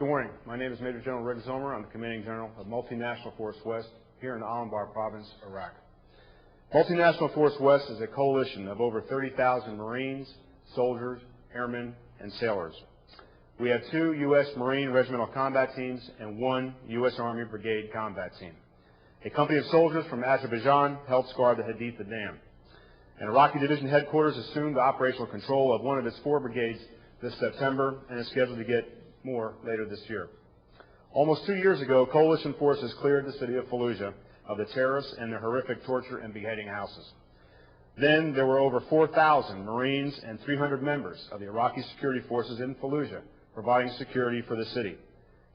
Good morning. My name is Major General Rick Zilmer. I'm the Commanding General of Multinational Force West here in Anbar Province, Iraq. Multinational Force West is a coalition of over 30,000 Marines, soldiers, airmen, and sailors. We have 2 U.S. Marine Regimental Combat Teams and 1 U.S. Army Brigade Combat Team. A company of soldiers from Azerbaijan helps guard the Haditha Dam. An Iraqi Division Headquarters assumed the operational control of one of its 4 brigades this September and is scheduled to get more later this year. Almost 2 years ago, coalition forces cleared the city of Fallujah of the terrorists and their horrific torture and beheading houses. Then there were over 4,000 Marines and 300 members of the Iraqi security forces in Fallujah providing security for the city.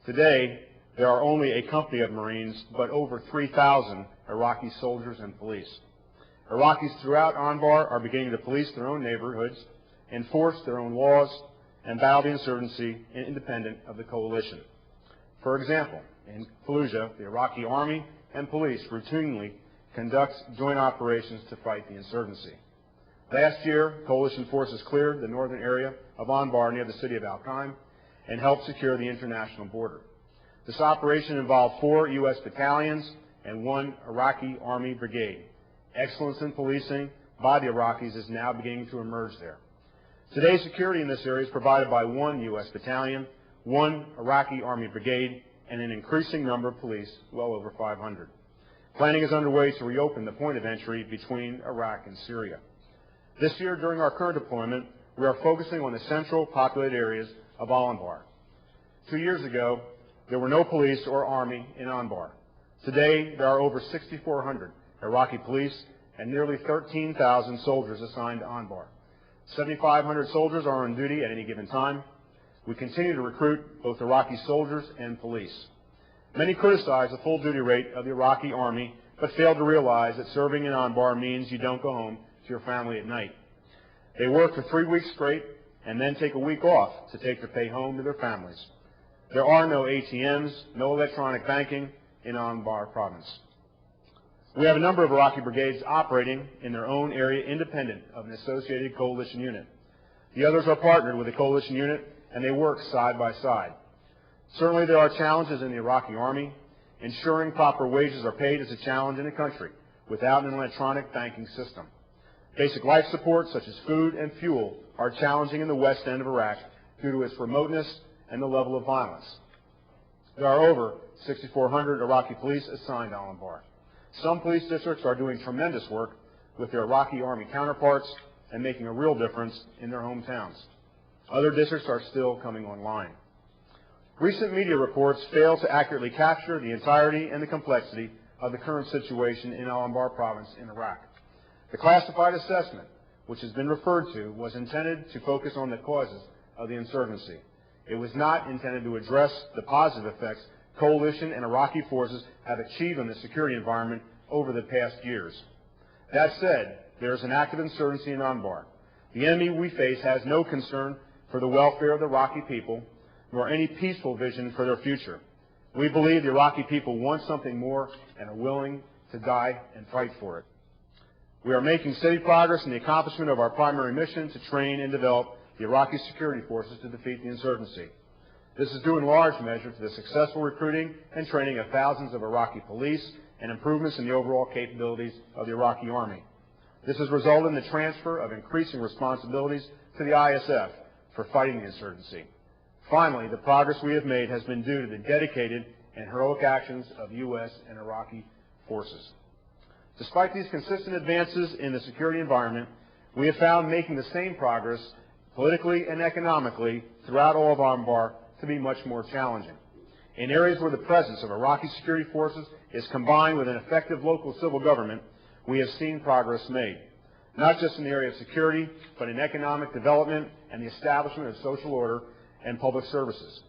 Today, there are only a company of Marines, but over 3,000 Iraqi soldiers and police. Iraqis throughout Anbar are beginning to police their own neighborhoods, enforce their own laws, and battle the insurgency independent of the coalition. For example, in Fallujah, the Iraqi army and police routinely conduct joint operations to fight the insurgency. Last year, coalition forces cleared the northern area of Anbar near the city of Al-Qaim and helped secure the international border. This operation involved 4 U.S. battalions and 1 Iraqi Army brigade. Excellence in policing by the Iraqis is now beginning to emerge there. Today, security in this area is provided by 1 U.S. battalion, 1 Iraqi Army brigade, and an increasing number of police, well over 500. Planning is underway to reopen the point of entry between Iraq and Syria. This year, during our current deployment, we are focusing on the central populated areas of Anbar. 2 years ago, there were no police or army in Anbar. Today, there are over 6,400 Iraqi police and nearly 13,000 soldiers assigned to Anbar. 7,500 soldiers are on duty at any given time. We continue to recruit both Iraqi soldiers and police. Many criticize the full duty rate of the Iraqi army, but fail to realize that serving in Anbar means you don't go home to your family at night. They work for 3 weeks straight and then take a week off to take their pay home to their families. There are no ATMs, no electronic banking in Anbar province. We have a number of Iraqi brigades operating in their own area independent of an associated coalition unit. The others are partnered with the coalition unit and they work side by side. Certainly there are challenges in the Iraqi army. Ensuring proper wages are paid is a challenge in a country without an electronic banking system. Basic life support such as food and fuel are challenging in the west end of Iraq due to its remoteness and the level of violence. There are over 6,400 Iraqi police assigned to Anbar. Some police districts are doing tremendous work with their Iraqi army counterparts and making a real difference in their hometowns. Other districts are still coming online. Recent media reports fail to accurately capture the entirety and the complexity of the current situation in Anbar province in Iraq. The classified assessment, which has been referred to, was intended to focus on the causes of the insurgency. It was not intended to address the positive effects coalition and Iraqi forces have achieved in the security environment over the past years. That said, there is an active insurgency in Anbar. The enemy we face has no concern for the welfare of the Iraqi people, nor any peaceful vision for their future. We believe the Iraqi people want something more and are willing to die and fight for it. We are making steady progress in the accomplishment of our primary mission to train and develop the Iraqi security forces to defeat the insurgency. This is due in large measure to the successful recruiting and training of thousands of Iraqi police and improvements in the overall capabilities of the Iraqi army. This has resulted in the transfer of increasing responsibilities to the ISF for fighting the insurgency. Finally, the progress we have made has been due to the dedicated and heroic actions of U.S. and Iraqi forces. Despite these consistent advances in the security environment, we have found making the same progress politically and economically throughout all of Anbar to be much more challenging. In areas where the presence of Iraqi security forces is combined with an effective local civil government, we have seen progress made, not just in the area of security, but in economic development and the establishment of social order and public services.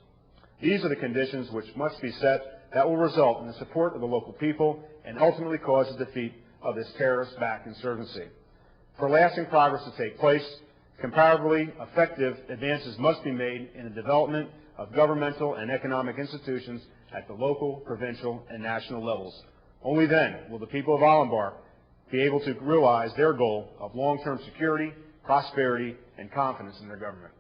These are the conditions which must be set that will result in the support of the local people and ultimately cause the defeat of this terrorist-backed insurgency. For lasting progress to take place, comparatively effective advances must be made in the development of governmental and economic institutions at the local, provincial, and national levels. Only then will the people of Anbar be able to realize their goal of long-term security, prosperity, and confidence in their government.